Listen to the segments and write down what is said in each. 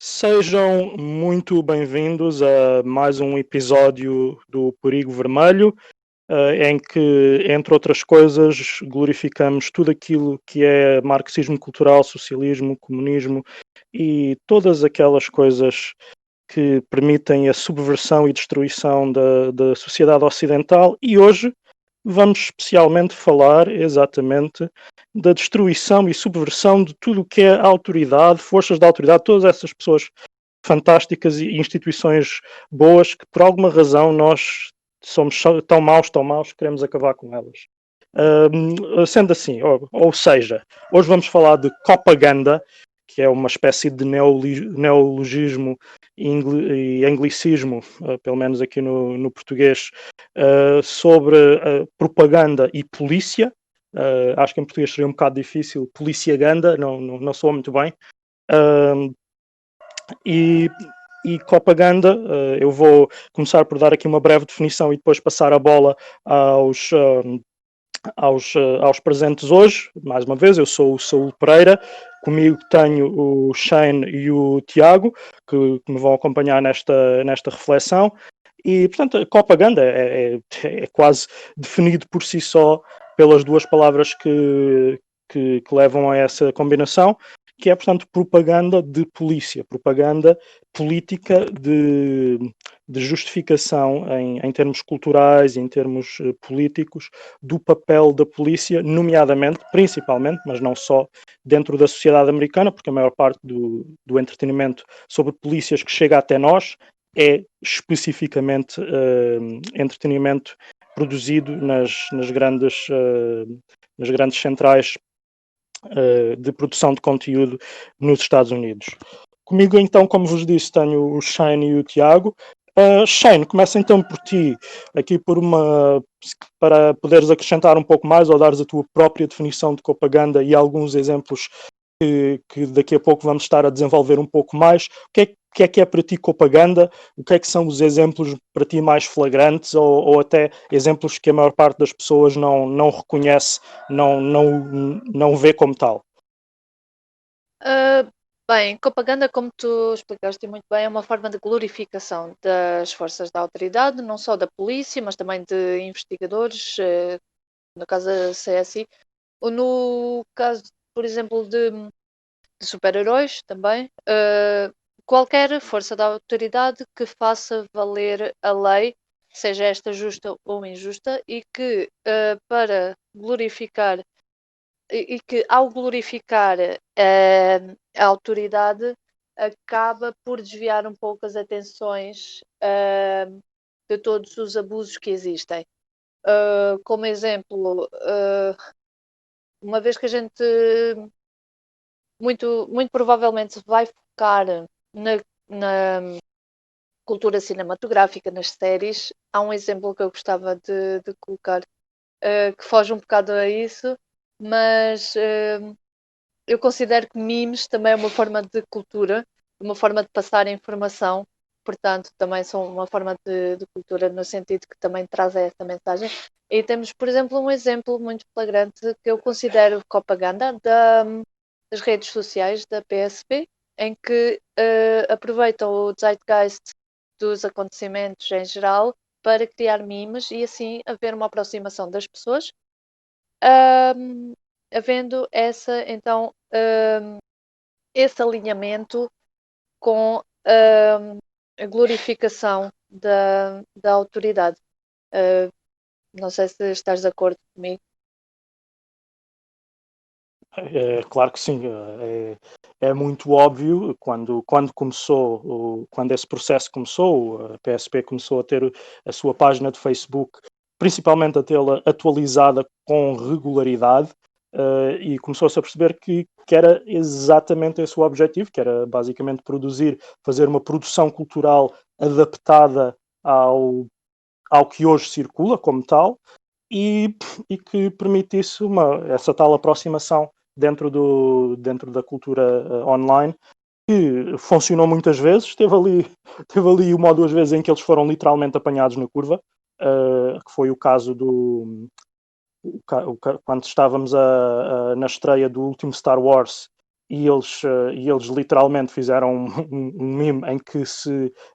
Sejam muito bem-vindos a mais um episódio do Perigo Vermelho, em que, entre outras coisas, glorificamos tudo aquilo que é marxismo cultural, socialismo, comunismo e todas aquelas coisas que permitem a subversão e destruição da sociedade ocidental. E hoje vamos especialmente falar exatamente da destruição e subversão de tudo o que é autoridade, forças da autoridade, todas essas pessoas fantásticas e instituições boas que por alguma razão nós somos tão maus que queremos acabar com elas. Sendo assim, ou seja, hoje vamos falar de propaganda, que é uma espécie de neologismo e anglicismo, pelo menos aqui no português, sobre propaganda e polícia. Acho que em português seria um bocado difícil, policiaganda, não soa muito bem. E propaganda, eu vou começar por dar aqui uma breve definição e depois passar a bola aos presentes hoje. Mais uma vez, eu sou o Saúl Pereira, comigo tenho o Shane e o Tiago, que me vão acompanhar nesta reflexão. E, portanto, a propaganda é quase definido por si só pelas duas palavras que levam a essa combinação, que é, portanto, propaganda de polícia, propaganda política de justificação em termos culturais, em termos políticos, do papel da polícia, nomeadamente, principalmente, mas não só, dentro da sociedade americana, porque a maior parte do entretenimento sobre polícias que chega até nós é especificamente entretenimento produzido nas grandes centrais de produção de conteúdo nos Estados Unidos. Comigo, então, como vos disse, tenho o Shane e o Tiago. Shane, começa então por ti, aqui para poderes acrescentar um pouco mais ou dares a tua própria definição de propaganda e alguns exemplos que daqui a pouco vamos estar a desenvolver um pouco mais. O que é para ti propaganda? O que é que são os exemplos para ti mais flagrantes ou até exemplos que a maior parte das pessoas não reconhece, não vê como tal? Uh, Bem, propaganda, como tu explicaste muito bem, é uma forma de glorificação das forças da autoridade, não só da polícia, mas também de investigadores, no caso da CSI, ou no caso, por exemplo, de super-heróis também. Qualquer força da autoridade que faça valer a lei, seja esta justa ou injusta, e que para glorificar e que ao glorificar a autoridade acaba por desviar um pouco as atenções de todos os abusos que existem. Como exemplo, uma vez que a gente muito provavelmente vai focar na cultura cinematográfica, nas séries, há um exemplo que eu gostava de colocar que foge um bocado a isso, mas eu considero que memes também é uma forma de cultura, uma forma de passar informação, portanto, também são uma forma de cultura no sentido que também traz essa mensagem. E temos, por exemplo, um exemplo muito flagrante que eu considero propaganda das redes sociais da PSP, em que aproveitam o zeitgeist dos acontecimentos em geral para criar memes e assim haver uma aproximação das pessoas. Havendo então esse alinhamento com a glorificação da autoridade. Não sei se estás de acordo comigo. Claro que sim, é muito óbvio quando esse processo começou, a PSP começou a ter a sua página de Facebook, principalmente a tê-la atualizada com regularidade, e começou-se a perceber que era exatamente esse o objetivo, que era basicamente fazer uma produção cultural adaptada ao que hoje circula como tal, e que permitisse essa tal aproximação dentro da cultura online, que funcionou muitas vezes. Teve ali uma ou duas vezes em que eles foram literalmente apanhados na curva, que foi o caso quando estávamos na estreia do último Star Wars e eles literalmente fizeram um meme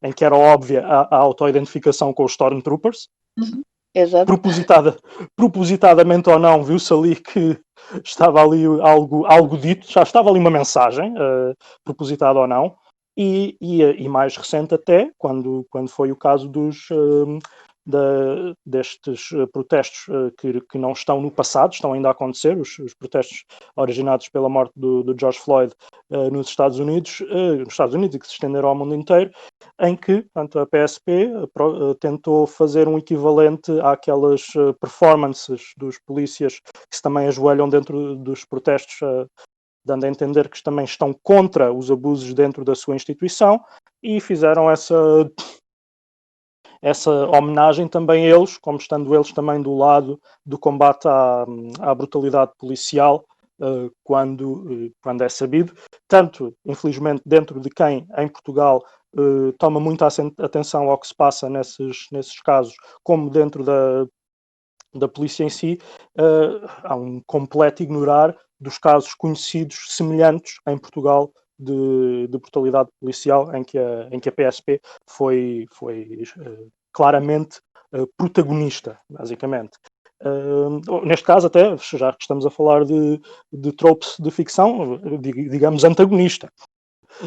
em que era óbvia a auto-identificação com os Stormtroopers. Exato. Propositadamente ou não, viu-se ali que estava ali algo dito, já estava ali uma mensagem, propositada ou não, e mais recente até, quando foi o caso destes protestos que não estão no passado, estão ainda a acontecer, os protestos originados pela morte do George Floyd nos Estados Unidos e que se estenderam ao mundo inteiro, em que, portanto, a PSP tentou fazer um equivalente àquelas performances dos polícias que se também ajoelham dentro dos protestos, dando a entender que também estão contra os abusos dentro da sua instituição, e fizeram essa homenagem também eles, como estando eles também do lado do combate à brutalidade policial, quando é sabido, tanto, infelizmente, dentro de quem, em Portugal, toma muita atenção ao que se passa nesses casos, como dentro da polícia em si, há um completo ignorar dos casos conhecidos semelhantes em Portugal de brutalidade policial, em que a PSP foi claramente protagonista, basicamente. Neste caso, até, já que estamos a falar de tropes de ficção, digamos antagonista,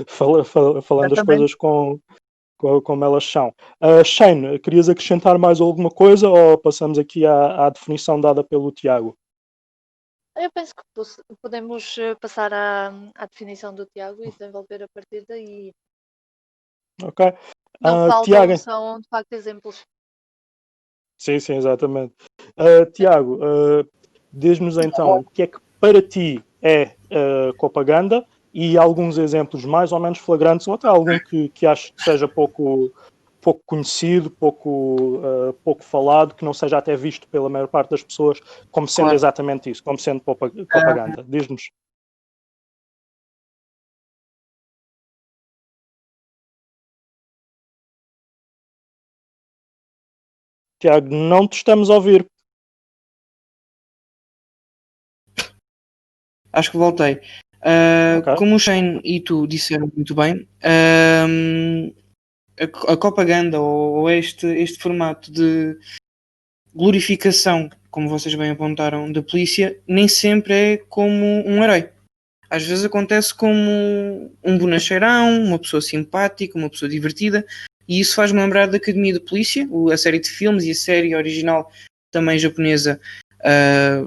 falando as coisas como elas são. Shane, querias acrescentar mais alguma coisa ou passamos aqui à definição dada pelo Tiago? Eu penso que podemos passar à definição do Tiago e desenvolver a partir daí. Ok. Não Tiago, faltam, são de facto exemplos. sim, exatamente. Tiago, diz-nos então o que é que para ti é propaganda e alguns exemplos mais ou menos flagrantes, ou até algum que acho que seja pouco conhecido, pouco falado, que não seja até visto pela maior parte das pessoas como sendo Claro. exatamente isso, como sendo propaganda. Diz-nos. Tiago, não te estamos a ouvir. Acho que voltei. Ok. Como o Shane e tu disseram muito bem, a propaganda ou este formato de glorificação, como vocês bem apontaram, da polícia, nem sempre é como um herói. Às vezes acontece como um bonacheirão, uma pessoa simpática, uma pessoa divertida, e isso faz-me lembrar da Academia de Polícia, a série de filmes e a série original também japonesa,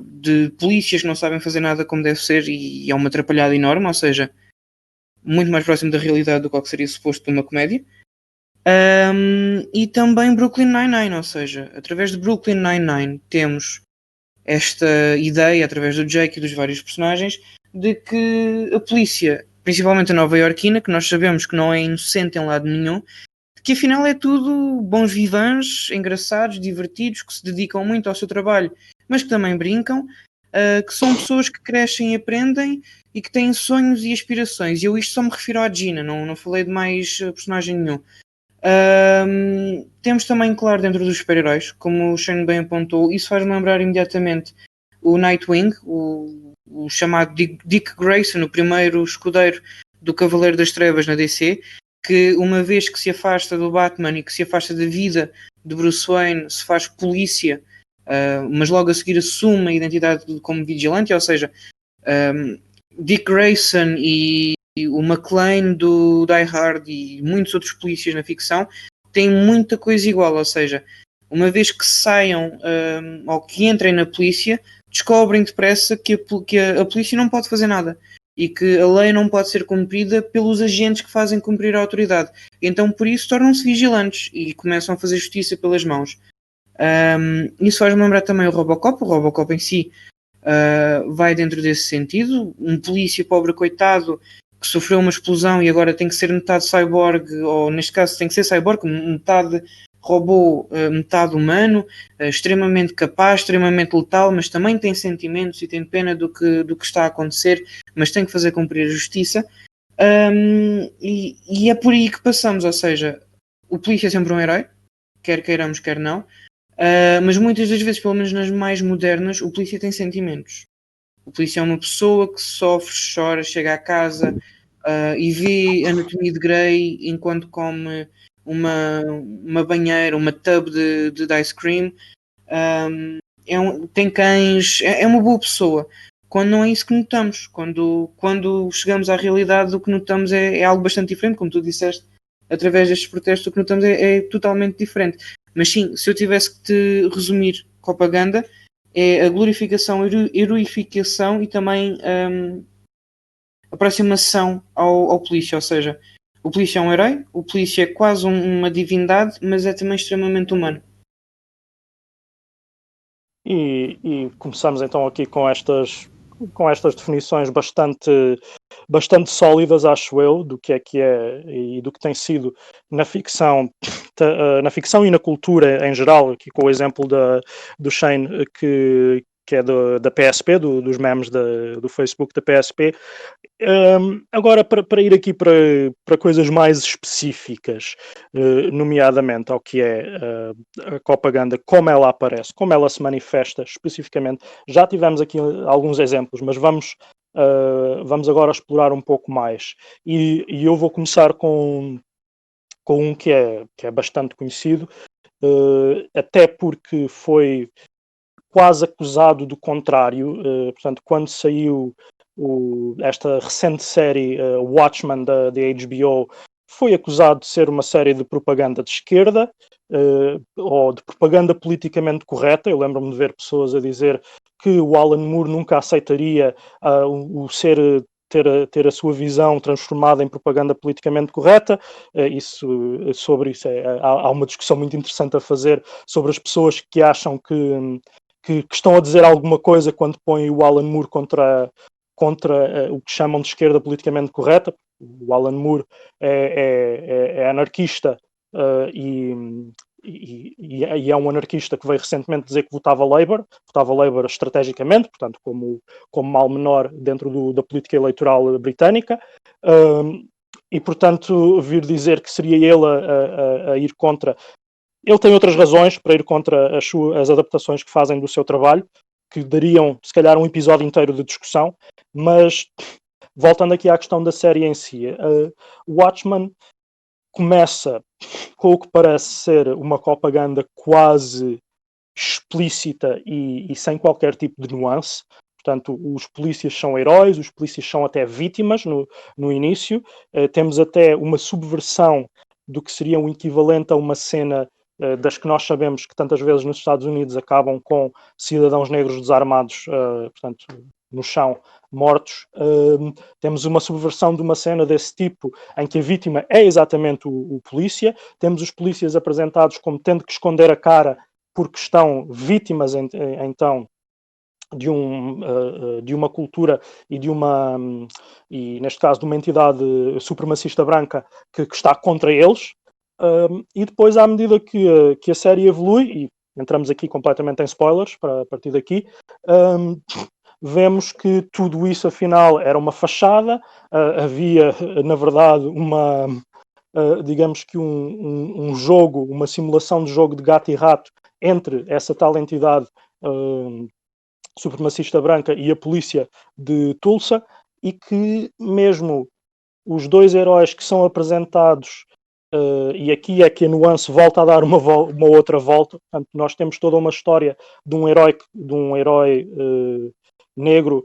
de polícias que não sabem fazer nada como deve ser, e é uma atrapalhada enorme, ou seja, muito mais próximo da realidade do que seria suposto de uma comédia. E também Brooklyn Nine-Nine, ou seja, através de Brooklyn Nine-Nine temos esta ideia, através do Jake e dos vários personagens, de que a polícia, principalmente a nova-iorquina, que nós sabemos que não é inocente em lado nenhum, que afinal é tudo bons vivants, engraçados, divertidos, que se dedicam muito ao seu trabalho, mas que também brincam, que são pessoas que crescem e aprendem e que têm sonhos e aspirações. E eu isto só me refiro à Gina, não falei de mais personagem nenhum. Temos também, claro, dentro dos super-heróis, como o Shane bem apontou, isso faz-me lembrar imediatamente o Nightwing, o chamado Dick Grayson, o primeiro escudeiro do Cavaleiro das Trevas na DC, que uma vez que se afasta do Batman e que se afasta da vida de Bruce Wayne, se faz polícia, mas logo a seguir assume a identidade como vigilante, ou seja, Dick Grayson e o McClane do Die Hard e muitos outros polícias na ficção têm muita coisa igual, ou seja, uma vez que saiam ou que entrem na polícia, descobrem depressa que a polícia não pode fazer nada e que a lei não pode ser cumprida pelos agentes que fazem cumprir a autoridade. Então, por isso, tornam-se vigilantes e começam a fazer justiça pelas mãos. Isso faz-me lembrar também o Robocop. O Robocop em si vai dentro desse sentido. Um polícia pobre coitado que sofreu uma explosão e agora tem que ser metade cyborg, ou neste caso tem que ser cyborg, metade robô, metade humano, extremamente capaz, extremamente letal, mas também tem sentimentos e tem pena do que está a acontecer, mas tem que fazer cumprir a justiça. E é por aí que passamos, ou seja, o polícia é sempre um herói, quer queiramos, quer não, mas muitas das vezes, pelo menos nas mais modernas, o polícia tem sentimentos. O polícia é uma pessoa que sofre, chora, chega à casa e vê Anatomia de Grey enquanto come uma banheira, uma tub de ice cream. Tem cães, é uma boa pessoa. Quando não é isso que notamos, quando chegamos à realidade, o que notamos é algo bastante diferente, como tu disseste, através destes protestos, o que notamos é totalmente diferente. Mas sim, se eu tivesse que te resumir Copaganda, é a glorificação, heroificação e também aproximação ao polícia, ou seja, o polícia é um herói, o polícia é quase uma divindade, mas é também extremamente humano. E começamos então aqui com estas definições bastante sólidas, acho eu, do que é e do que tem sido na ficção e na cultura em geral, aqui com o exemplo do Shane, que é da PSP, dos memes do Facebook da PSP. Agora, para ir aqui para coisas mais específicas, nomeadamente ao que é a Copaganda, como ela aparece, como ela se manifesta especificamente. Já tivemos aqui alguns exemplos, mas vamos agora explorar um pouco mais. E eu vou começar com um que é bastante conhecido, até porque foi quase acusado do contrário. Portanto, quando saiu esta recente série Watchmen da HBO, foi acusado de ser uma série de propaganda de esquerda, ou de propaganda politicamente correta. Eu lembro-me de ver pessoas a dizer que o Alan Moore nunca aceitaria ter a sua visão transformada em propaganda politicamente correta. Sobre isso há uma discussão muito interessante a fazer sobre as pessoas que acham que estão a dizer alguma coisa quando põem o Alan Moore contra o que chamam de esquerda politicamente correta. O Alan Moore é anarquista e é um anarquista que veio recentemente dizer que votava Labour estrategicamente, portanto, como mal menor dentro da política eleitoral britânica. E, portanto, vir dizer que seria ele a ir contra. Ele tem outras razões para ir contra as adaptações que fazem do seu trabalho, que dariam, se calhar, um episódio inteiro de discussão, mas voltando aqui à questão da série em si, Watchmen começa com o que parece ser uma propaganda quase explícita e sem qualquer tipo de nuance. Portanto, os polícias são heróis, os polícias são até vítimas no início. Temos até uma subversão do que seria um equivalente a uma cena das que nós sabemos que tantas vezes nos Estados Unidos acabam com cidadãos negros desarmados, portanto, no chão, mortos. Temos uma subversão de uma cena desse tipo, em que a vítima é exatamente o polícia. Temos os polícias apresentados como tendo que esconder a cara porque estão vítimas, então, de uma cultura e neste caso, de uma entidade supremacista branca que está contra eles. E depois, à medida que a série evolui, e entramos aqui completamente em spoilers a partir daqui, vemos que tudo isso, afinal, era uma fachada. Havia, na verdade, digamos que um jogo, uma simulação de jogo de gato e rato entre essa tal entidade supremacista branca e a polícia de Tulsa, e que mesmo os dois heróis que são apresentados, e aqui é que a nuance volta a dar uma outra volta. Portanto, nós temos toda uma história de um herói negro,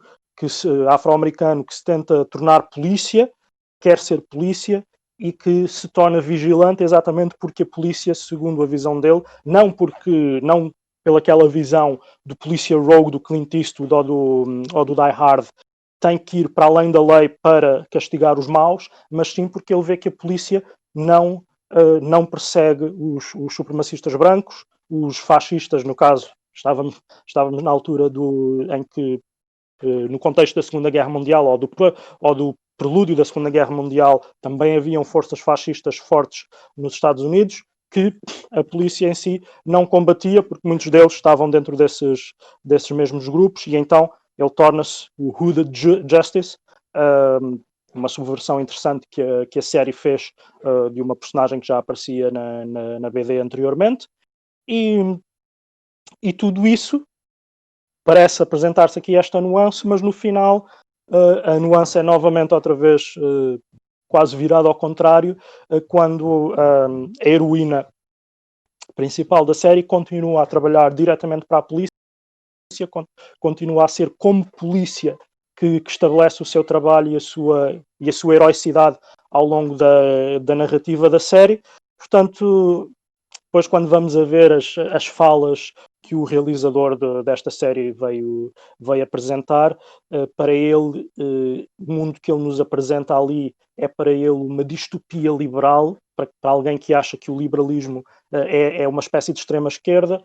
afro-americano, que se tenta tornar polícia, quer ser polícia, e que se torna vigilante exatamente porque a polícia, segundo a visão dele, não pelaquela visão do polícia rogue do Clint Eastwood ou do Die Hard, tem que ir para além da lei para castigar os maus, mas sim porque ele vê que a polícia não persegue os supremacistas brancos, os fascistas. No caso, estávamos na altura em que, no contexto da Segunda Guerra Mundial ou do prelúdio da Segunda Guerra Mundial, também haviam forças fascistas fortes nos Estados Unidos, que a polícia em si não combatia, porque muitos deles estavam dentro desses mesmos grupos, e então ele torna-se o Hooded Justice, uma subversão interessante que a série fez de uma personagem que já aparecia na BD anteriormente. E tudo isso parece apresentar-se aqui esta nuance, mas no final a nuance é novamente outra vez quase virada ao contrário, quando a heroína principal da série continua a trabalhar diretamente para a polícia, continua a ser como polícia que estabelece o seu trabalho e a sua heroicidade ao longo da narrativa da série. Portanto, depois quando vamos a ver as falas que o realizador desta série veio apresentar, para ele, o mundo que ele nos apresenta ali é para ele uma distopia liberal, para alguém que acha que o liberalismo é uma espécie de extrema-esquerda,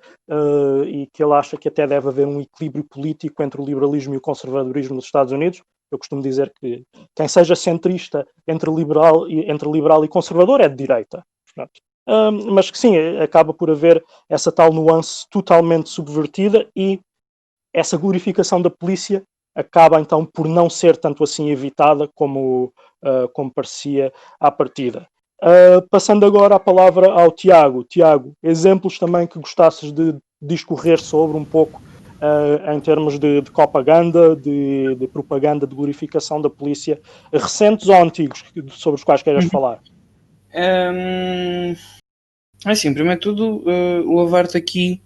e que ele acha que até deve haver um equilíbrio político entre o liberalismo e o conservadorismo nos Estados Unidos. Eu costumo dizer que quem seja centrista entre liberal e conservador é de direita. Portanto, mas que sim, acaba por haver essa tal nuance totalmente subvertida e essa glorificação da polícia acaba então por não ser tanto assim evitada como parecia à partida. Passando agora a palavra ao Tiago. Tiago, exemplos também que gostasses de discorrer sobre um pouco em termos de propaganda, de propaganda, de glorificação da polícia, recentes ou antigos, sobre os quais queiras falar? Assim, primeiro de tudo, louvar-te aqui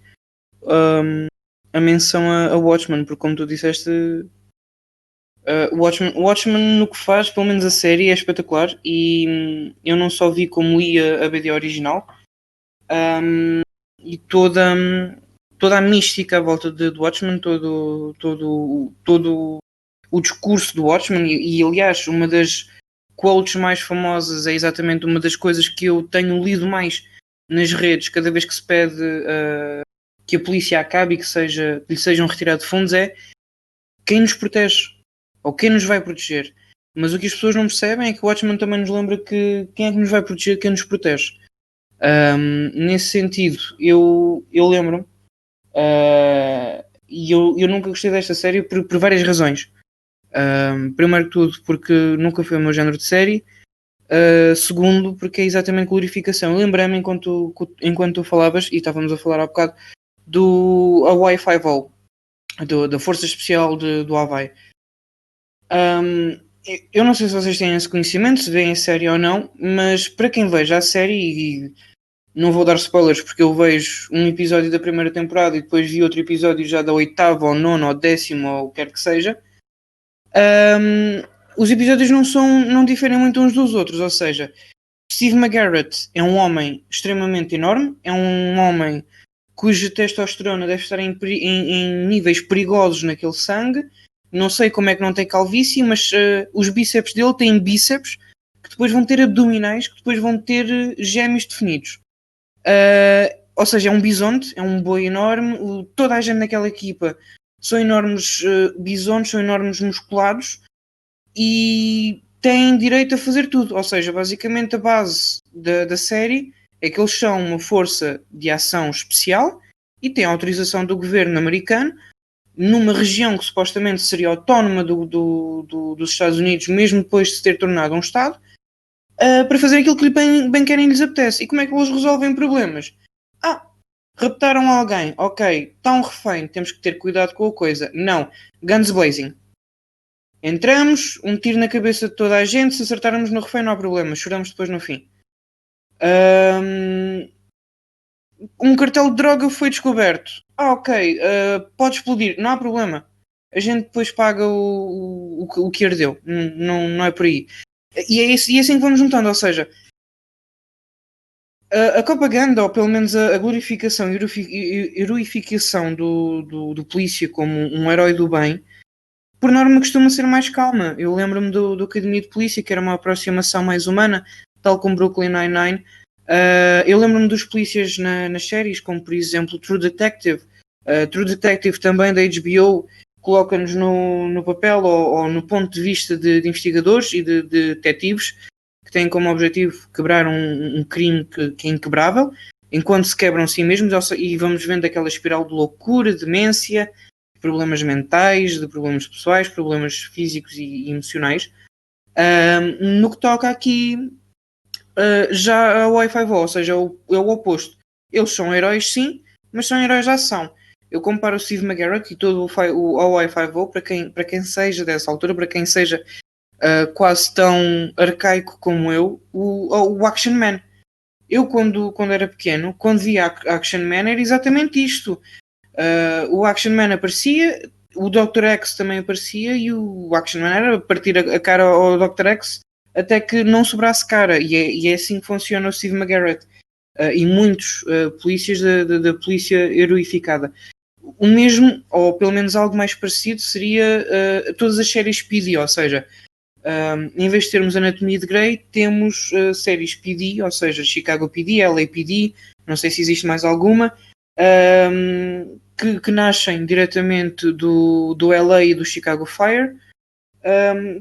a menção a Watchmen, porque como tu disseste, Watchmen no que faz, pelo menos a série, é espetacular e eu não só vi como li a BD original, e toda a mística à volta de Watchmen, todo o discurso do Watchmen e aliás, uma das quotes mais famosas é exatamente uma das coisas que eu tenho lido mais nas redes, cada vez que se pede que a polícia acabe e que lhe sejam retirados fundos, é quem nos protege ou quem nos vai proteger. Mas o que as pessoas não percebem é que o Watchmen também nos lembra que quem é que nos vai proteger, quem nos protege. Nesse sentido, eu lembro-me, e eu nunca gostei desta série por várias razões. Primeiro de tudo porque nunca foi o meu género de série. Segundo, porque é exatamente glorificação. Eu lembrei-me enquanto tu falavas, e estávamos a falar há bocado, do Hawaii Five-O, da Força Especial do Havaí. Eu não sei se vocês têm esse conhecimento, se veem a série ou não, mas para quem veja a série, e não vou dar spoilers porque eu vejo um episódio da primeira temporada e depois vi outro episódio já da oitava, ou nona, ou décima, ou o que quer que seja, os episódios não diferem muito uns dos outros, ou seja, Steve McGarrett é um homem extremamente enorme, é um homem cuja testosterona deve estar em níveis perigosos naquele sangue. Não sei como é que não tem calvície, mas os bíceps dele têm bíceps que depois vão ter abdominais, que depois vão ter gêmeos definidos. Ou seja, é um bisonte, é um boi enorme. Toda a gente naquela equipa são enormes bisontes, são enormes musculados e têm direito a fazer tudo. Ou seja, basicamente a base da série é que eles são uma força de ação especial e têm autorização do governo americano numa região que supostamente seria autónoma dos Estados Unidos, mesmo depois de se ter tornado um Estado, para fazer aquilo que bem querem lhes apetece. E como é que eles resolvem problemas? Raptaram alguém, ok, está um refém, temos que ter cuidado com a coisa. Não, guns blazing. Entramos, um tiro na cabeça de toda a gente, se acertarmos no refém não há problema, choramos depois no fim. Um cartel de droga foi descoberto. Ok, pode explodir, não há problema. A gente depois paga o que ardeu. Não é por aí. E é assim que vamos juntando, ou seja, a propaganda, ou pelo menos a glorificação e heroificação do polícia como um herói do bem, por norma costuma ser mais calma. Eu lembro-me do Academia de Polícia, que era uma aproximação mais humana, tal como Brooklyn Nine-Nine. Eu lembro-me dos polícias nas séries, como por exemplo True Detective. True Detective também da HBO coloca-nos no papel ou no ponto de vista de investigadores e de detetives que têm como objetivo quebrar um crime que é inquebrável, enquanto se quebram si mesmos, e vamos vendo aquela espiral de loucura, demência, de problemas mentais, de problemas pessoais, problemas físicos e emocionais. No que toca aqui já a Wi-Fi, ou seja, é o oposto. Eles são heróis sim, mas são heróis de ação. Eu comparo o Steve McGarrett e todo o OI5O para quem seja dessa altura, para quem seja quase tão arcaico como eu, o Action Man. Eu, quando era pequeno, quando via Action Man, era exatamente isto. O Action Man aparecia, o Dr. X também aparecia, e o Action Man era partir a cara ao Dr. X até que não sobrasse cara. E é assim que funciona o Steve McGarrett. E muitos polícias da polícia heroificada. O mesmo, ou pelo menos algo mais parecido, seria todas as séries PD, ou seja, em vez de termos Anatomia de Grey, temos séries PD, ou seja, Chicago PD, LAPD, não sei se existe mais alguma, que nascem diretamente do LA e do Chicago Fire,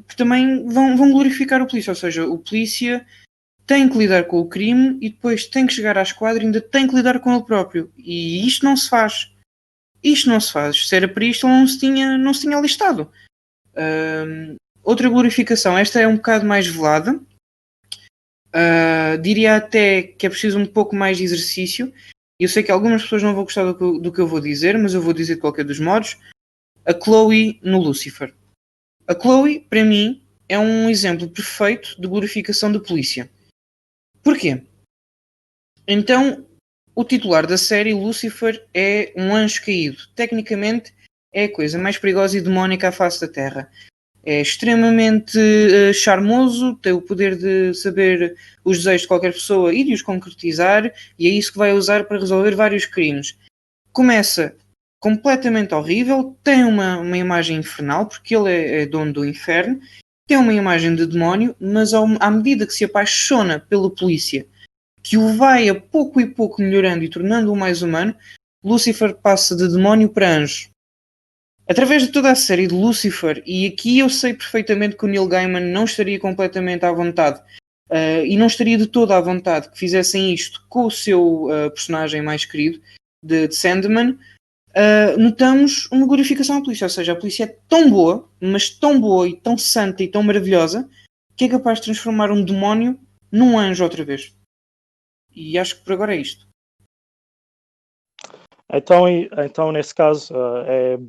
que também vão glorificar o polícia, ou seja, o polícia tem que lidar com o crime e depois tem que chegar à esquadra e ainda tem que lidar com ele próprio. E isto não se faz. Isto não se faz. Se era para isto, ele não se tinha alistado. Outra glorificação, esta é um bocado mais velada. Diria até que é preciso um pouco mais de exercício. Eu sei que algumas pessoas não vão gostar do que eu vou dizer, mas eu vou dizer de qualquer dos modos. A Chloe no Lucifer. A Chloe, para mim, é um exemplo perfeito de glorificação da polícia. Porquê? Então, o titular da série, Lucifer, é um anjo caído. Tecnicamente, é a coisa mais perigosa e demónica à face da Terra. É extremamente charmoso, tem o poder de saber os desejos de qualquer pessoa e de os concretizar, e é isso que vai usar para resolver vários crimes. Começa completamente horrível, tem uma imagem infernal, porque ele é dono do inferno, tem uma imagem de demónio, mas à medida que se apaixona pela polícia, que o vai a pouco e pouco melhorando e tornando-o mais humano, Lucifer passa de demónio para anjo. Através de toda a série de Lucifer, e aqui eu sei perfeitamente que o Neil Gaiman não estaria completamente à vontade, e não estaria de toda à vontade que fizessem isto com o seu personagem mais querido, de Sandman, notamos uma glorificação à polícia. Ou seja, a polícia é tão boa, mas tão boa e tão santa e tão maravilhosa, que é capaz de transformar um demónio num anjo outra vez. E acho que por agora é isto. Então nesse caso,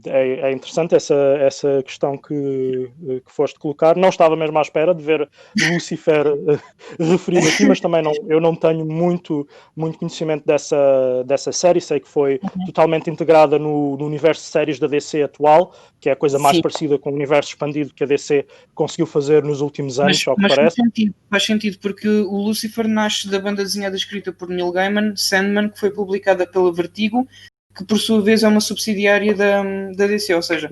é interessante essa questão que foste colocar. Não estava mesmo à espera de ver Lucifer referido aqui, mas também eu não tenho muito conhecimento dessa série. Sei que foi totalmente integrada no universo de séries da DC atual, que é a coisa mais parecida com o universo expandido que a DC conseguiu fazer nos últimos anos, ao que parece. Faz sentido, porque o Lucifer nasce da banda desenhada escrita por Neil Gaiman, Sandman, que foi publicada pela Vertigo, que por sua vez é uma subsidiária da DC, ou seja,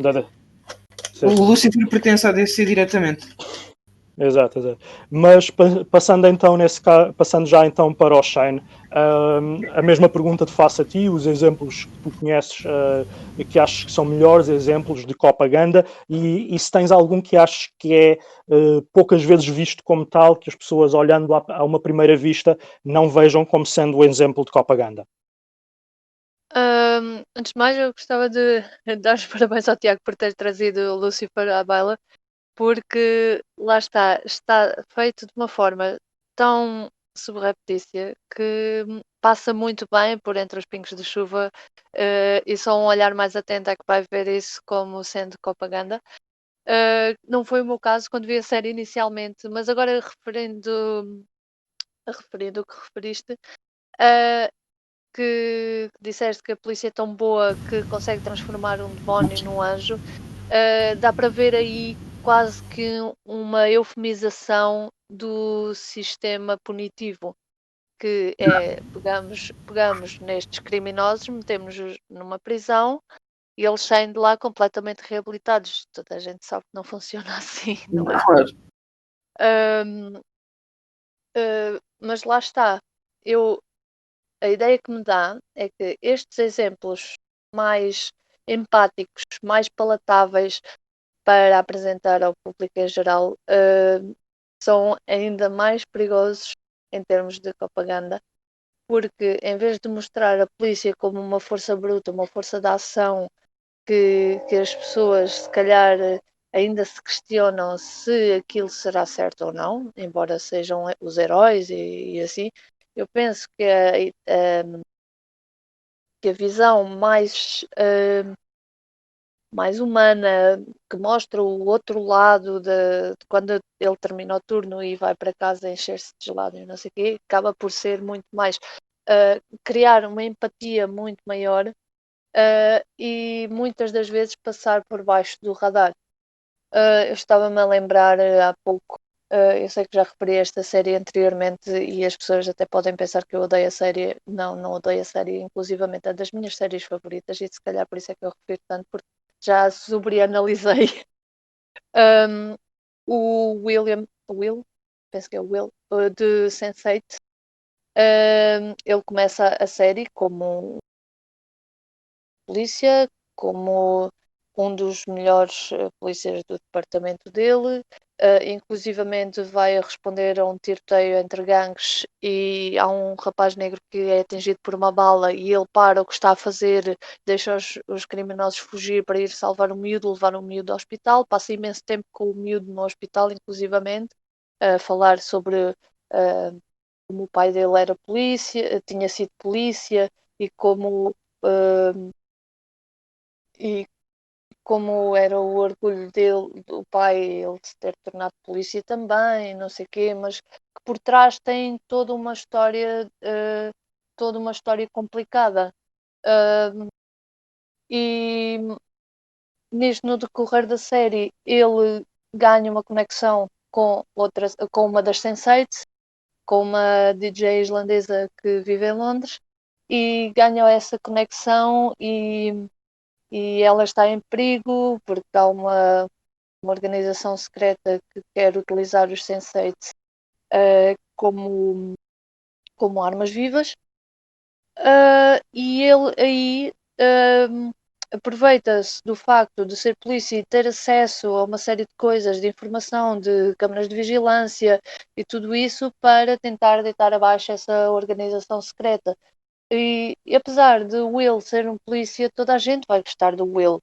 o Lucifer pertence à DC diretamente. Exato. Mas passando já então para o Shane, a mesma pergunta te faço a ti, os exemplos que tu conheces que achas que são melhores exemplos de propaganda e se tens algum que achas que é poucas vezes visto como tal, que as pessoas olhando a uma primeira vista não vejam como sendo um exemplo de propaganda. Antes de mais, eu gostava de dar os parabéns ao Tiago por ter trazido o Lucifer à baila, porque lá está feito de uma forma tão subreptícia que passa muito bem por entre os pingos de chuva e só um olhar mais atento é que vai ver isso como sendo propaganda. Não foi o meu caso quando vi a série inicialmente, mas agora referindo o que referiste, que disseste que a polícia é tão boa que consegue transformar um demónio num anjo, dá para ver aí quase que uma eufemização do sistema punitivo, que é pegamos nestes criminosos, metemos-nos numa prisão e eles saem de lá completamente reabilitados. Toda a gente sabe que não funciona assim, não é? Claro. Mas lá está. A ideia que me dá é que estes exemplos mais empáticos, mais palatáveis para apresentar ao público em geral, são ainda mais perigosos em termos de propaganda, porque em vez de mostrar a polícia como uma força bruta, uma força de ação que as pessoas se calhar ainda se questionam se aquilo será certo ou não, embora sejam os heróis e assim, eu penso que que a visão mais humana, que mostra o outro lado de quando ele termina o turno e vai para casa encher-se de gelado e não sei o quê, acaba por ser muito mais criar uma empatia muito maior e muitas das vezes passar por baixo do radar. Eu estava-me a lembrar há pouco, eu sei que já referi esta série anteriormente e as pessoas até podem pensar que eu odeio a série. Não, não odeio a série, inclusivamente é das minhas séries favoritas e se calhar por isso é que eu refiro tanto, porque já sobreanalisei o Will, penso que é o Will, de Sense8. Ele começa a série como polícia, como um dos melhores polícias do departamento dele, inclusivamente vai responder a um tiroteio entre gangues e há um rapaz negro que é atingido por uma bala e ele para o que está a fazer, deixa os criminosos fugir para ir salvar o miúdo, levar o miúdo ao hospital, passa imenso tempo com o miúdo no hospital, inclusivamente, a falar sobre como o pai dele era polícia, tinha sido polícia e e como era o orgulho dele, do pai, ele se ter tornado polícia também, não sei o quê, mas que por trás tem toda uma história complicada. E nisto, no decorrer da série, ele ganha uma conexão com uma das Sense8, com uma DJ islandesa que vive em Londres, e ganha essa conexão e ela está em perigo porque há uma organização secreta que quer utilizar os Sense8 como armas vivas. E ele aí aproveita-se do facto de ser polícia e ter acesso a uma série de coisas, de informação, de câmaras de vigilância e tudo isso para tentar deitar abaixo essa organização secreta. E apesar de Will ser um polícia, toda a gente vai gostar do Will,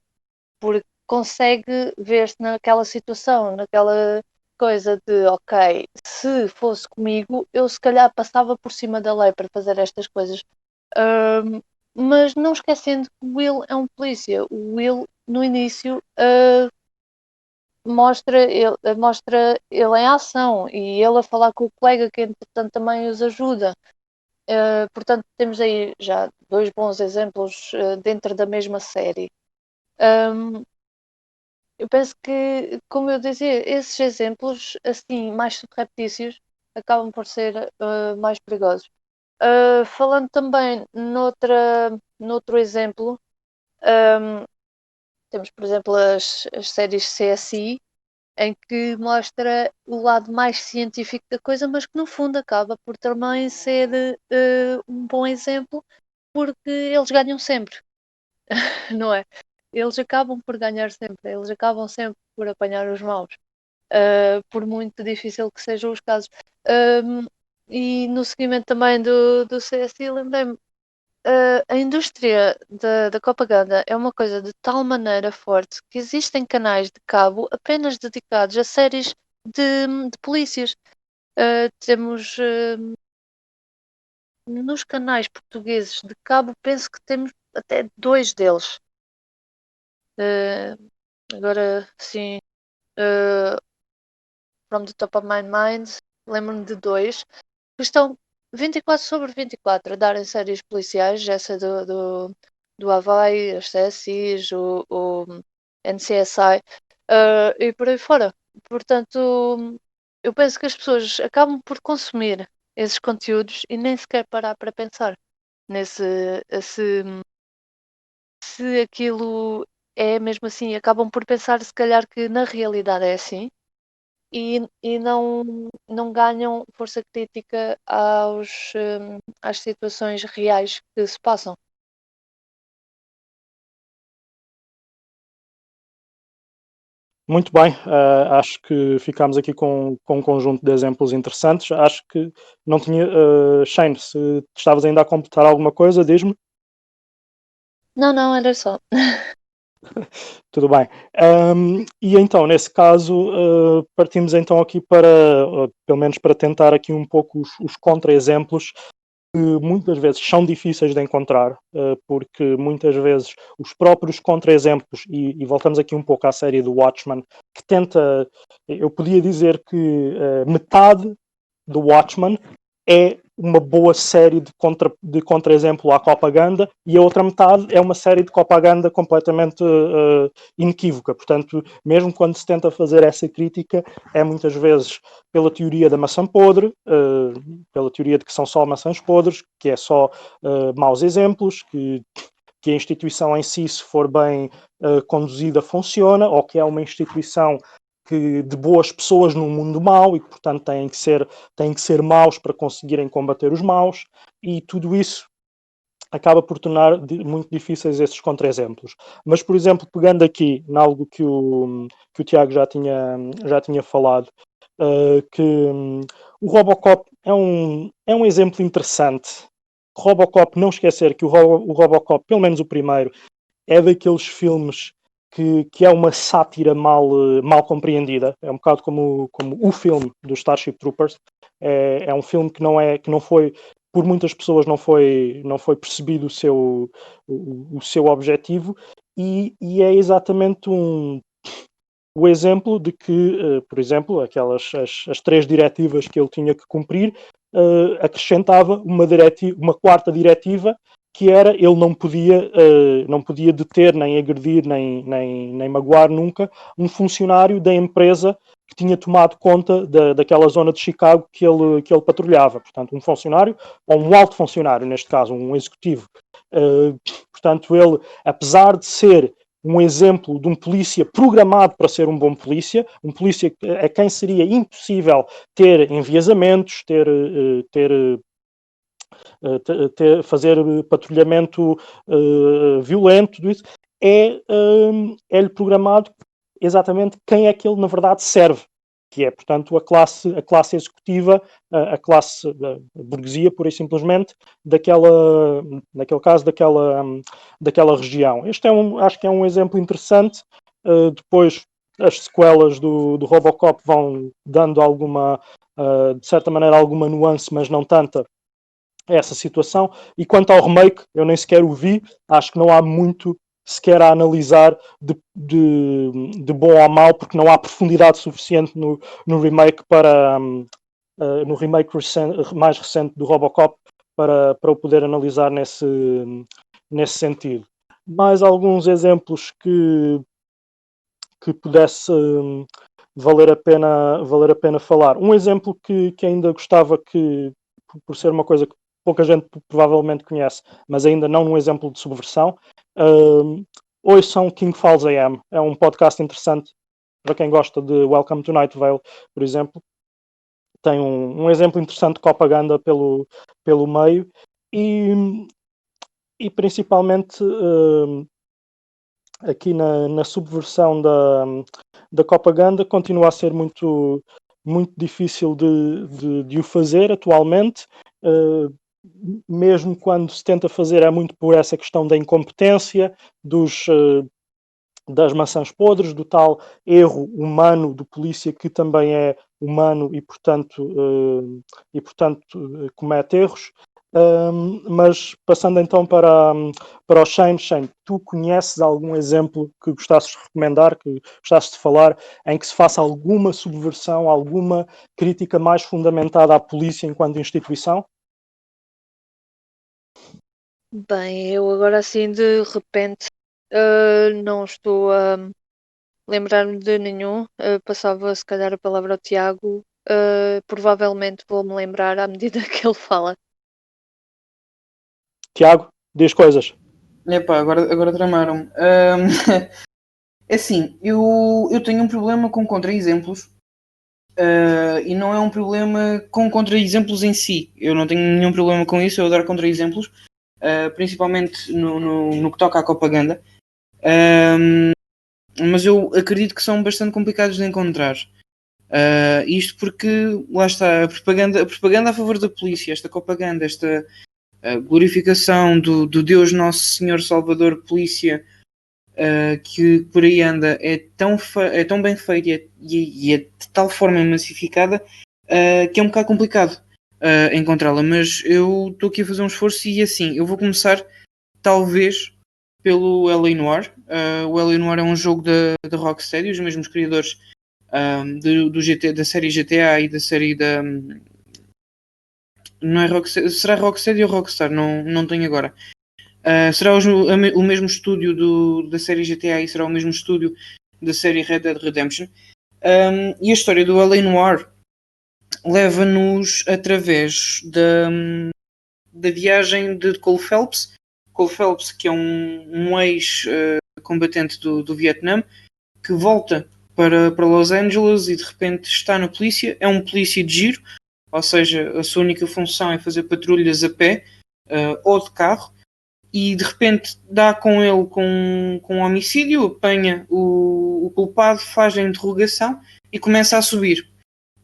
porque consegue ver-se naquela situação, naquela coisa de, ok, se fosse comigo, eu se calhar passava por cima da lei para fazer estas coisas. Mas não esquecendo que o Will é um polícia. O Will, no início, mostra ele em ação e ele a falar com o colega que, entretanto, também os ajuda. Portanto, temos aí já dois bons exemplos dentro da mesma série. Eu penso que, como eu dizia, esses exemplos, assim, mais subreptícios, acabam por ser mais perigosos. Falando também noutro exemplo, temos, por exemplo, as séries CSI, em que mostra o lado mais científico da coisa, mas que no fundo acaba por também ser um bom exemplo, porque eles ganham sempre, não é? Eles acabam por ganhar sempre, eles acabam sempre por apanhar os maus, por muito difícil que sejam os casos. E no seguimento também do CSI, lembrei-me, a indústria da propaganda é uma coisa de tal maneira forte que existem canais de cabo apenas dedicados a séries de polícias. Temos nos canais portugueses de cabo, penso que temos até dois deles. Agora, sim, from the top of my mind, lembro-me de dois que estão 24/24 a darem séries policiais, essa do Havaí, as CSIs, o NCSI e por aí fora. Portanto, eu penso que as pessoas acabam por consumir esses conteúdos e nem sequer parar para pensar nesse se aquilo é mesmo assim, acabam por pensar se calhar que na realidade é assim e não ganham força crítica às situações reais que se passam. Muito bem, acho que ficámos aqui com um conjunto de exemplos interessantes. Acho que não tinha. Shane, se estavas ainda a completar alguma coisa, diz-me. Não, era só. Tudo bem. E então, nesse caso, partimos então aqui para, pelo menos para tentar aqui um pouco os contra-exemplos muitas vezes são difíceis de encontrar, porque muitas vezes os próprios contra-exemplos, e voltamos aqui um pouco à série do Watchmen, que tenta, eu podia dizer que metade do Watchmen é uma boa série de contra-exemplo à propaganda, e a outra metade é uma série de propaganda completamente inequívoca. Portanto, mesmo quando se tenta fazer essa crítica, é muitas vezes pela teoria da maçã podre, pela teoria de que são só maçãs podres, que é só maus exemplos, que a instituição em si, se for bem conduzida, funciona, ou que é uma instituição de boas pessoas num mundo mau e que, portanto, têm que ser maus para conseguirem combater os maus, e tudo isso acaba por tornar muito difíceis esses contra-exemplos. Mas, por exemplo, pegando aqui em algo que o Tiago já tinha falado, que o Robocop é um exemplo interessante. Robocop, não esquecer que o Robocop, pelo menos o primeiro, é daqueles filmes que é uma sátira mal compreendida. É um bocado como o filme do Starship Troopers. É um filme que não foi, por muitas pessoas não foi percebido o seu objetivo, e é exatamente o exemplo de que, por exemplo, as 3 diretivas que ele tinha que cumprir, acrescentava uma quarta diretiva, que era ele não podia deter, nem agredir, nem magoar nunca um funcionário da empresa que tinha tomado conta daquela zona de Chicago que ele patrulhava. Portanto, um funcionário, ou um alto funcionário, neste caso, um executivo. Portanto, ele, apesar de ser um exemplo de um polícia programado para ser um bom polícia, um polícia a quem seria impossível ter enviesamentos, fazer patrulhamento violento, tudo isso, é-lhe programado exatamente quem é que ele na verdade serve, que é, portanto, a classe executiva, a classe da burguesia, pura e simplesmente, naquele caso, daquela região. Acho que é um exemplo interessante. Depois, as sequelas do Robocop vão dando de certa maneira, alguma nuance, mas não tanta, essa situação. E quanto ao remake, eu nem sequer o vi, acho que não há muito sequer a analisar de bom ou mau, porque não há profundidade suficiente no remake no remake mais recente do Robocop para o poder analisar nesse sentido. Mais alguns exemplos que pudesse valer a pena falar. Um exemplo que ainda gostava, que por ser uma coisa que pouca gente provavelmente conhece, mas ainda não um exemplo de subversão, ouçam King Falls AM. É um podcast interessante para quem gosta de Welcome to Night Vale, por exemplo. Tem um exemplo interessante de propaganda pelo meio, e principalmente aqui na subversão da propaganda continua a ser muito, muito difícil de o fazer atualmente. Mesmo quando se tenta fazer, é muito por essa questão da incompetência, das maçãs podres, do tal erro humano do polícia, que também é humano e, portanto, comete erros. Mas passando então para o Shane. Shane, tu conheces algum exemplo que gostasses de recomendar, que gostasses de falar, em que se faça alguma subversão, alguma crítica mais fundamentada à polícia enquanto instituição? Bem, eu agora assim de repente não estou a lembrar-me de nenhum. Passava se calhar a palavra ao Tiago. Provavelmente vou-me lembrar à medida que ele fala. Tiago, diz coisas. Epá, agora tramaram-me. É assim, eu tenho um problema com contra-exemplos. E não é um problema com contra-exemplos em si. Eu não tenho nenhum problema com isso, eu adoro contra-exemplos, principalmente no que toca à propaganda. Mas eu acredito que são bastante complicados de encontrar. Isto porque, lá está, a propaganda a favor da polícia, esta propaganda, esta glorificação do Deus Nosso Senhor Salvador Polícia, que por aí anda, é tão bem feita e é de tal forma massificada, que é um bocado complicado. a encontrá-la, mas eu estou aqui a fazer um esforço e assim, eu vou começar talvez pelo L.A. Noire. O L.A. Noire é um jogo da Rocksteady, os mesmos criadores do GT, da série GTA e da série da... Não é Rocksteady, será Rocksteady ou Rockstar? Não tenho agora. Será o mesmo estúdio da série GTA e será o mesmo estúdio da série Red Dead Redemption. E a história do L.A. Noire leva-nos através da viagem de Cole Phelps. Cole Phelps, que é um ex-combatente do Vietnã, que volta para Los Angeles e de repente está na polícia. É um polícia de giro, ou seja, a sua única função é fazer patrulhas a pé ou de carro. E de repente dá com ele com um homicídio, apanha o culpado, faz a interrogação e começa a subir.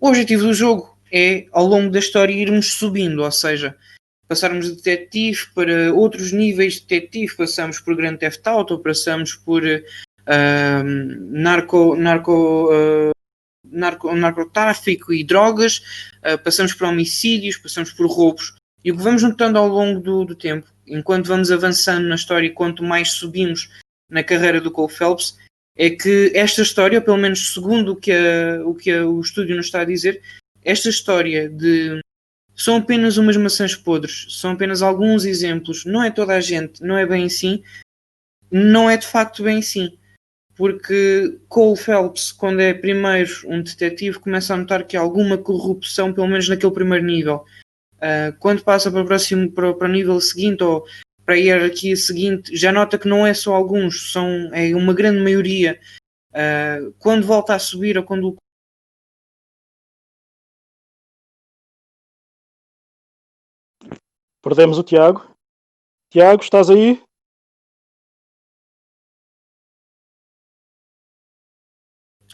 O objetivo do jogo é, ao longo da história, irmos subindo, ou seja, passarmos de detetive para outros níveis de detetive, passamos por Grand Theft Auto, passamos por narcotráfico e drogas, passamos por homicídios, passamos por roubos. E o que vamos notando ao longo do tempo, enquanto vamos avançando na história e quanto mais subimos na carreira do Cole Phelps, é que esta história, pelo menos segundo o que o estúdio nos está a dizer, esta história de são apenas umas maçãs podres, são apenas alguns exemplos, não é toda a gente, não é bem assim, não é de facto bem assim. Porque Cole Phelps, quando é primeiro um detetive, começa a notar que há alguma corrupção, pelo menos naquele primeiro nível. Quando passa para o nível seguinte ou para a hierarquia seguinte, já nota que não é só alguns, é uma grande maioria. Quando volta a subir ou quando Perdemos o Tiago. Tiago, estás aí?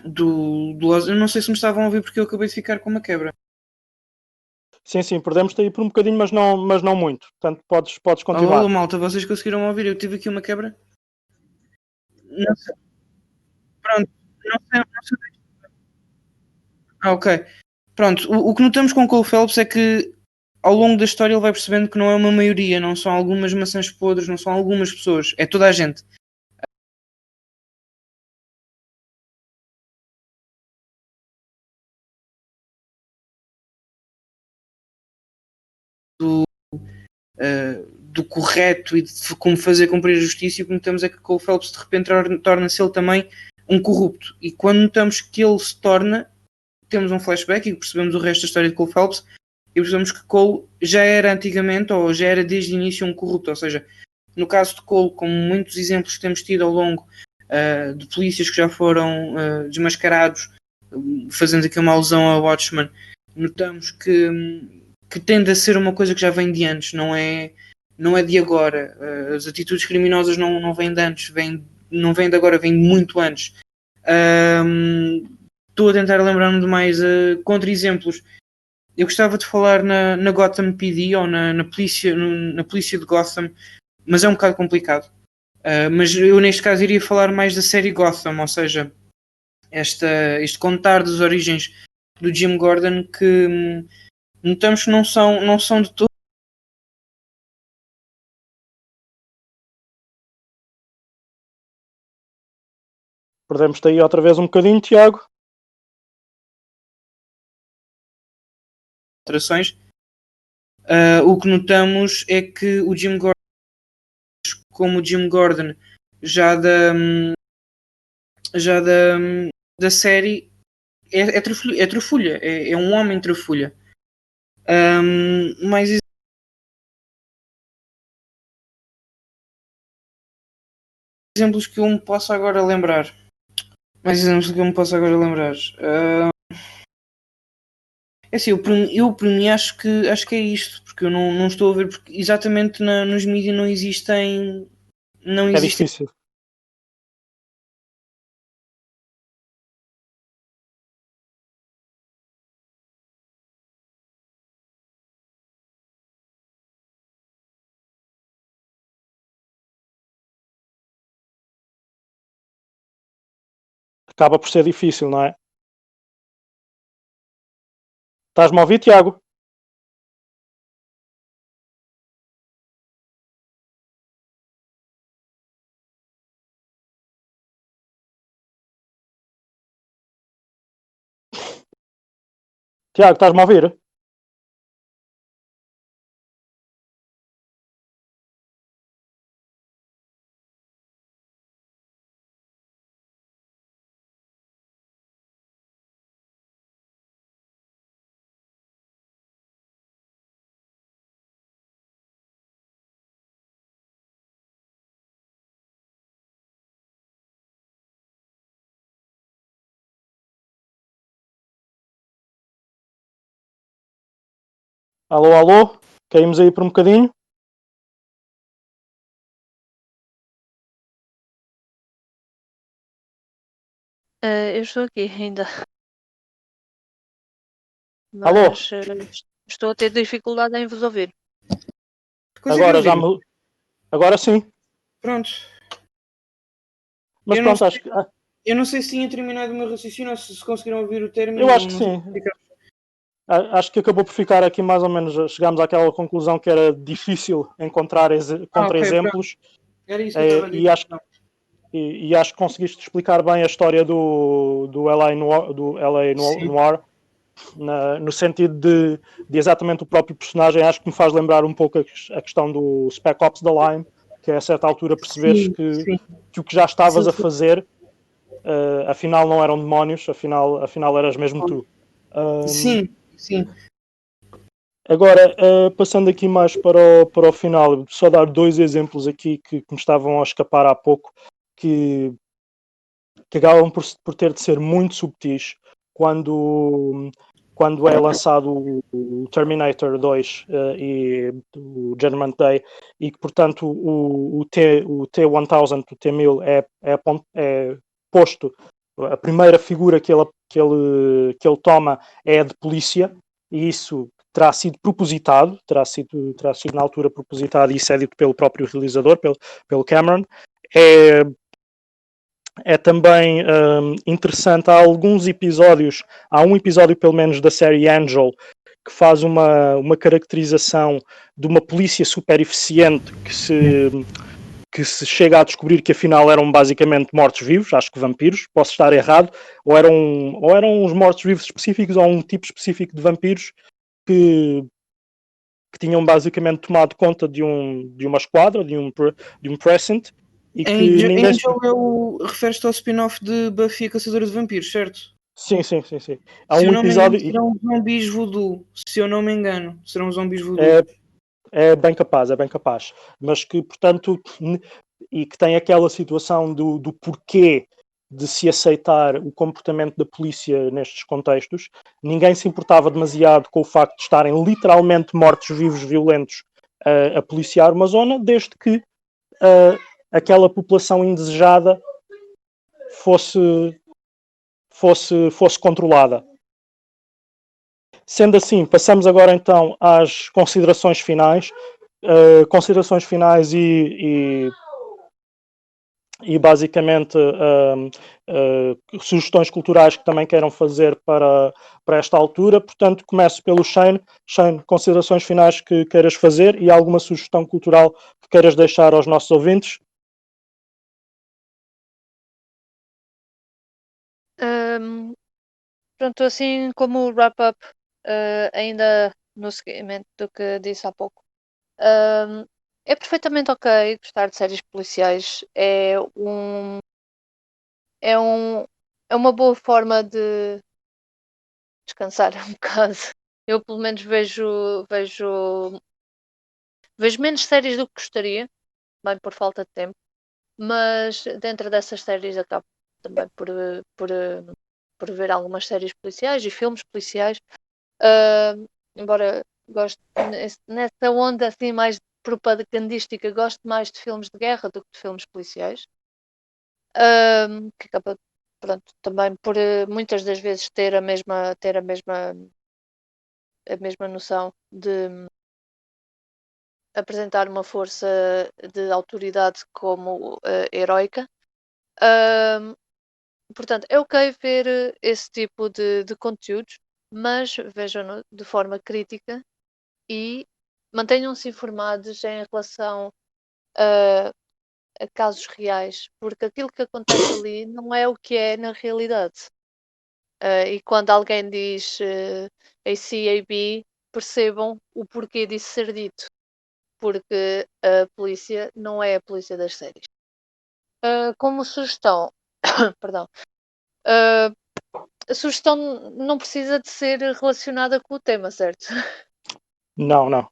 eu não sei se me estavam a ouvir porque eu acabei de ficar com uma quebra. Sim, perdemos-te aí por um bocadinho, mas não muito. Portanto, podes continuar. Alô, malta, vocês conseguiram ouvir? Eu tive aqui uma quebra? Não sei. Pronto, não sei. Ok. Pronto, o que notamos com Cole Phelps é que ao longo da história ele vai percebendo que não é uma maioria, não são algumas maçãs podres, não são algumas pessoas, é toda a gente. Do correto e de como fazer cumprir a justiça, e o que notamos é que Cole Phelps de repente torna-se ele também um corrupto. E quando notamos que ele se torna, temos um flashback e percebemos o resto da história de Cole Phelps e percebemos que Cole já era antigamente ou já era desde o início um corrupto. Ou seja, no caso de Cole, como muitos exemplos que temos tido ao longo de polícias que já foram desmascarados, fazendo aqui uma alusão a Watchmen, notamos que tende a ser uma coisa que já vem de antes, não é de agora. As atitudes criminosas não vêm de antes, não vêm de agora, vêm de muito antes. Estou a tentar lembrar-me de mais contra-exemplos. Eu gostava de falar na Gotham PD ou na polícia de Gotham, mas é um bocado complicado. Mas eu neste caso iria falar mais da série Gotham, ou seja, este contar das origens do Jim Gordon que notamos que não são de todo. Perdemos-te aí outra vez um bocadinho, Tiago. Alterações. O que notamos é que o Jim Gordon, como o Jim Gordon já da série, é trafulha, é um homem trafulha. Mais exemplos que eu me posso agora lembrar. É assim, eu por mim acho que é isto, porque eu não estou a ver, porque exatamente nos mídias não existem. Não É existem. difícil. Acaba por ser difícil, não é? Estás-me a ouvir, Tiago? Tiago, estás-me a ouvir? Alô, alô? Caímos aí por um bocadinho? Eu estou aqui ainda, Alô? mas estou a ter dificuldade em vos ouvir. Consegues Agora já ouvir-me? me... Agora sim. Pronto. Mas Eu não, pronto, acho que... eu não sei se tinha terminado o meu raciocínio ou se conseguiram ouvir o Eu término. acho que Não sei sim. explicar. Acho que acabou por ficar aqui mais ou menos... Chegámos àquela conclusão que era difícil encontrar Ok, pronto. contra-exemplos. Era isso que eu estava a dizer. E acho que conseguiste explicar bem a história do LA Sim. Noir no sentido de exatamente o próprio personagem. Acho que me faz lembrar um pouco a questão do Spec Ops The Line, que é a certa altura perceberes Sim, sim. que o que já estavas Sim, a fazer afinal não eram demónios, afinal eras mesmo tu. sim, sim. Agora, passando aqui mais para o final, só dar dois exemplos aqui que me estavam a escapar há pouco, que acabam por ter de ser muito subtis quando é lançado o Terminator 2 e o Judgment Day, e que, portanto, o T-1000, o T-1000 é posto, a primeira figura que ele toma é a de polícia, e isso terá sido propositado, terá sido na altura propositado, e isso é dito pelo próprio realizador, pelo Cameron. É também interessante. Há alguns episódios, há um episódio pelo menos da série Angel que faz uma caracterização de uma polícia super eficiente que se chega a descobrir que afinal eram basicamente mortos-vivos, acho que vampiros, posso estar errado, ou eram uns mortos-vivos específicos ou um tipo específico de vampiros que, que tinham basicamente tomado conta de uma esquadra, de um precinct, e que ninguém... Angel é o. Refere-te ao spin-off de Buffy a Caçadora de Vampiros, certo? Sim, sim, sim, sim. Há Se um eu não me engano, episódio... serão zumbis voodoo. Se eu não me engano, serão zumbis voodoo. É, é bem capaz, é bem capaz. Mas que, portanto, e que tem aquela situação do porquê de se aceitar o comportamento da polícia nestes contextos. Ninguém se importava demasiado com o facto de estarem literalmente mortos-vivos violentos a policiar uma zona, desde que aquela população indesejada fosse, fosse controlada. Sendo assim, passamos agora então às considerações finais. Considerações finais e basicamente sugestões culturais que também queiram fazer para esta altura. Portanto, começo pelo Shane. Shane, considerações finais que queiras fazer e alguma sugestão cultural que queiras deixar aos nossos ouvintes? Pronto, assim como o wrap-up, ainda no seguimento do que disse há pouco. Um, é perfeitamente ok gostar de séries policiais. É um, é uma boa forma de descansar um bocado. Eu pelo menos vejo menos séries do que gostaria, bem por falta de tempo, mas dentro dessas séries acabo também por ver algumas séries policiais e filmes policiais. Embora goste nessa onda assim mais propagandística, gosto mais de filmes de guerra do que de filmes policiais. Que acaba, pronto, também por muitas das vezes ter a mesma noção de apresentar uma força de autoridade como heroica. Portanto, é ok ver esse tipo de conteúdos, mas vejam-no de forma crítica e mantenham-se informados em relação a, a casos reais, porque aquilo que acontece ali não é o que é na realidade. E quando alguém diz ACAB, percebam o porquê disso ser dito. Porque a polícia não é a polícia das séries. Como sugestão, perdão, a sugestão não precisa de ser relacionada com o tema, certo? Não, não.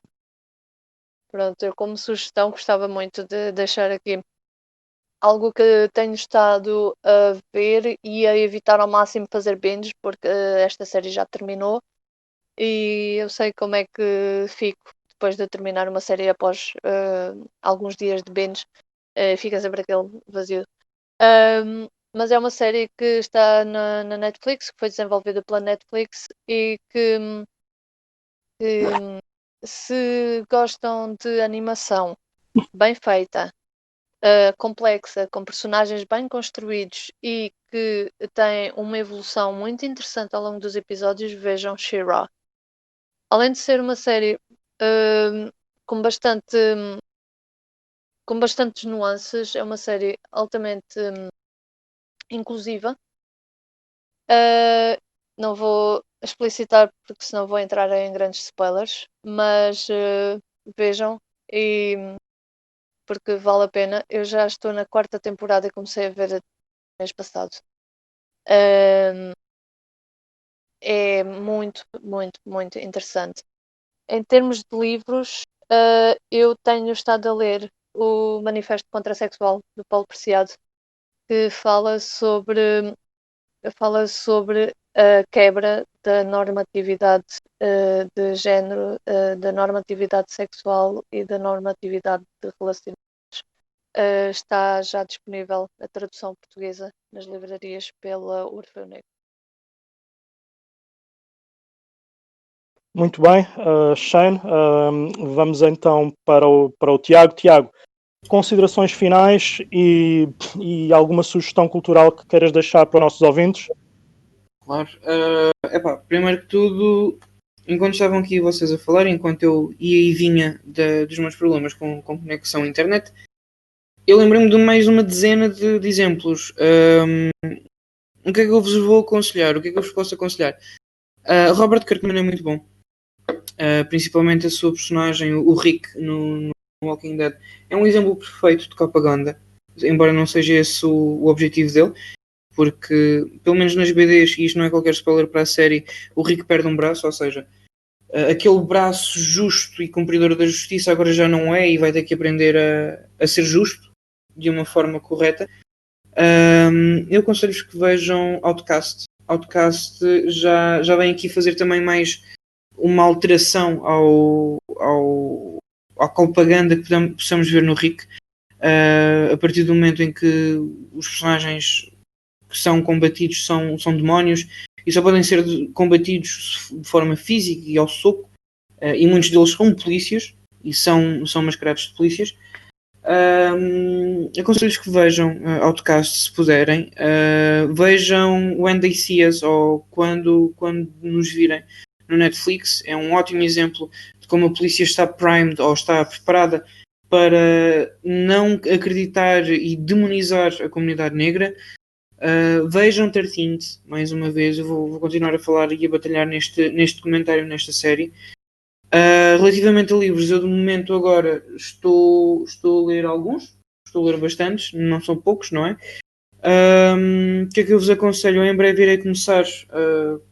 Pronto, eu como sugestão gostava muito de deixar aqui algo que tenho estado a ver e a evitar ao máximo fazer binge, porque esta série já terminou e eu sei como é que fico depois de terminar uma série após alguns dias de binge. Fica sempre aquele vazio. Mas é uma série que está na Netflix, que foi desenvolvida pela Netflix e que se gostam de animação bem feita, complexa, com personagens bem construídos e que tem uma evolução muito interessante ao longo dos episódios, vejam She-Ra. Além de ser uma série com bastantes nuances, é uma série altamente inclusiva. Não vou explicitar porque senão vou entrar em grandes spoilers, mas vejam e porque vale a pena. Eu já estou na 4ª temporada e comecei a ver mês passado. É muito, muito, muito interessante. Em termos de livros, eu tenho estado a ler o Manifesto Contrasexual do Paulo Preciado, que fala sobre a quebra da normatividade de género, da normatividade sexual e da normatividade de relacionamentos. Está já disponível a tradução portuguesa nas livrarias pela Orfeu Negro. Muito bem, Shane. Vamos então para o Tiago. Tiago, considerações finais e alguma sugestão cultural que queiras deixar para os nossos ouvintes? Claro. Primeiro que tudo, enquanto estavam aqui vocês a falar, enquanto eu ia e vinha dos meus problemas com conexão à internet, eu lembrei-me de mais uma dezena de exemplos. O que é que eu vos vou aconselhar? O que é que eu vos posso aconselhar? Robert Kirkman é muito bom. Principalmente a sua personagem, o Rick, no Walking Dead. É um exemplo perfeito de propaganda, embora não seja esse o objetivo dele, porque, pelo menos nas BDs, e isto não é qualquer spoiler para a série, o Rick perde um braço, ou seja, aquele braço justo e cumpridor da justiça agora já não é e vai ter que aprender a ser justo de uma forma correta. Eu aconselho-vos que vejam Outcast. Outcast já vem aqui fazer também mais uma alteração à propaganda que possamos ver no Rick, a partir do momento em que os personagens que são combatidos são demónios e só podem ser combatidos de forma física e ao soco, e muitos deles são polícias e são mascarados de polícias. Aconselho-vos que vejam Outcast se puderem. Vejam When They See Us, ou quando nos virem, no Netflix. É um ótimo exemplo de como a polícia está primed ou está preparada para não acreditar e demonizar a comunidade negra. Vejam 13th, mais uma vez. Eu vou continuar a falar e a batalhar neste comentário, nesta série. Relativamente a livros, eu de momento agora estou a ler alguns, estou a ler bastantes, não são poucos, não é? O que é que eu vos aconselho? Eu em breve irei começar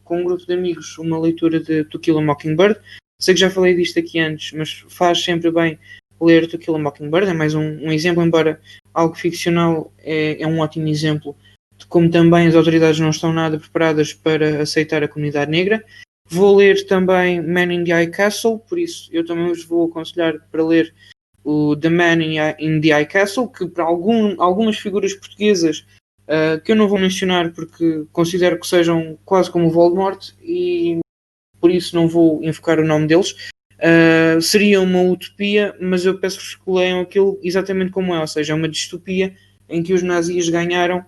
com um grupo de amigos uma leitura de To Kill a Mockingbird. Sei que já falei disto aqui antes, mas faz sempre bem ler To Kill a Mockingbird. É mais um exemplo, embora algo ficcional, é um ótimo exemplo de como também as autoridades não estão nada preparadas para aceitar a comunidade negra. Vou ler também Man in the High Castle, por isso eu também vos vou aconselhar para ler o The Man in the High Castle, que para algumas figuras portuguesas que eu não vou mencionar porque considero que sejam quase como o Voldemort e por isso não vou enfocar o nome deles. Seria uma utopia, mas eu peço-vos que leiam aquilo exatamente como é, ou seja, é uma distopia em que os nazis ganharam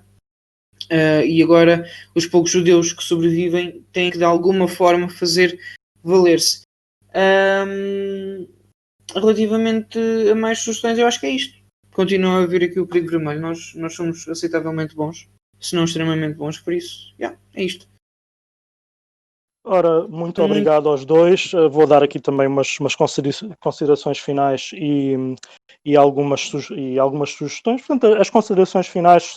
e agora os poucos judeus que sobrevivem têm que de alguma forma fazer valer-se. Relativamente a mais sugestões, eu acho que é isto. Continua a haver aqui o Perigo Vermelho. Nós somos aceitavelmente bons, se não extremamente bons, por isso, é isto. Ora, muito obrigado aos dois. Vou dar aqui também umas considerações finais e algumas sugestões. Portanto, as considerações finais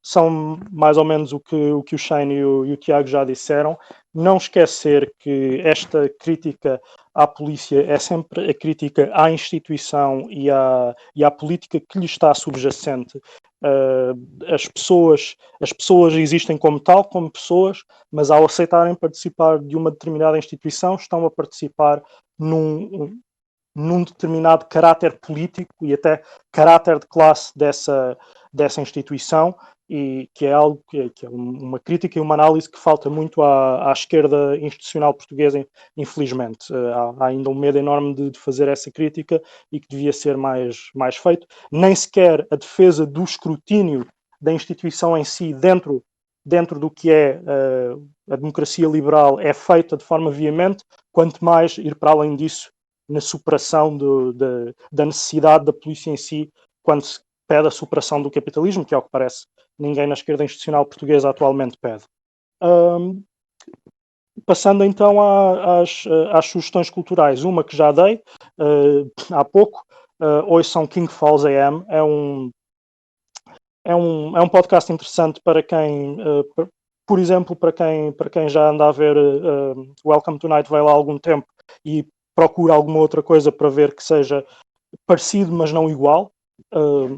são mais ou menos o que o Shane e o Tiago já disseram. Não esquecer que esta crítica à polícia é sempre a crítica à instituição e à política que lhe está subjacente. As pessoas existem como tal, como pessoas, mas ao aceitarem participar de uma determinada instituição, estão a participar num determinado caráter político e até caráter de classe dessa instituição, e que é algo que é uma crítica e uma análise que falta muito à esquerda institucional portuguesa, infelizmente. Há ainda um medo enorme de fazer essa crítica e que devia ser mais feito. Nem sequer a defesa do escrutínio da instituição em si dentro do que é a democracia liberal é feita de forma veemente, quanto mais ir para além disso na superação da necessidade da polícia em si, quando se pede a superação do capitalismo, que é o que parece ninguém na esquerda institucional portuguesa atualmente pede. Passando então às sugestões culturais, uma que já dei há pouco, hoje são King Falls AM, é um podcast interessante para quem, por exemplo, para quem já anda a ver Welcome to Night Vale há algum tempo e procura alguma outra coisa para ver que seja parecido, mas não igual.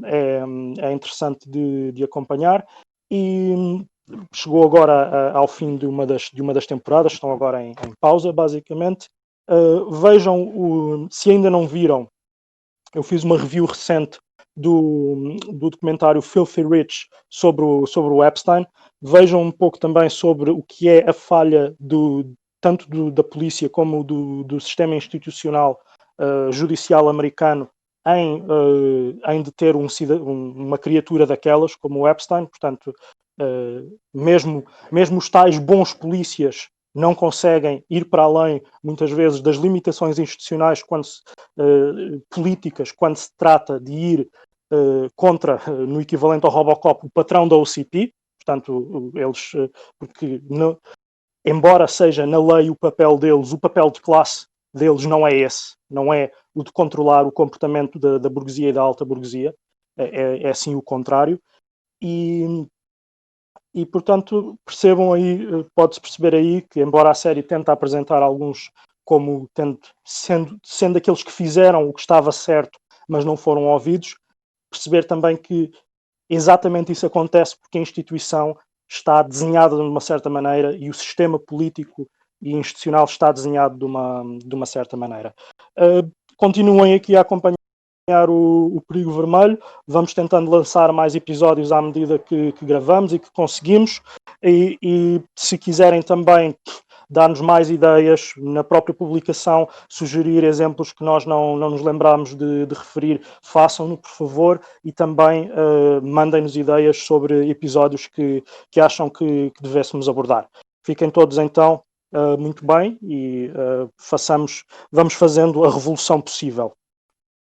É interessante de acompanhar. E chegou agora ao fim de uma das temporadas, estão agora em pausa, basicamente. Vejam, se ainda não viram, eu fiz uma review recente do documentário Filthy Rich sobre o Epstein. Vejam um pouco também sobre o que é a falha tanto da polícia como do sistema institucional judicial americano em deter uma criatura daquelas, como o Epstein. Portanto, mesmo os tais bons polícias não conseguem ir para além, muitas vezes, das limitações institucionais políticas, quando se trata de ir contra, no equivalente ao Robocop, o patrão da OCP. Portanto, eles, porque embora seja na lei o papel deles, o papel de classe deles não é esse, não é o de controlar o comportamento da burguesia e da alta burguesia, é sim o contrário. E portanto, percebam aí, pode-se perceber aí que, embora a série tente apresentar alguns como sendo aqueles que fizeram o que estava certo, mas não foram ouvidos, perceber também que exatamente isso acontece porque a instituição está desenhada de uma certa maneira e o sistema político e institucional está desenhado de uma certa maneira. Continuem aqui a acompanhar o Perigo Vermelho, vamos tentando lançar mais episódios à medida que gravamos e que conseguimos, e se quiserem também dar-nos mais ideias na própria publicação, sugerir exemplos que nós não nos lembramos de referir, façam-no, por favor, e também mandem-nos ideias sobre episódios que acham que devêssemos abordar. Fiquem todos então muito bem e vamos fazendo a revolução possível.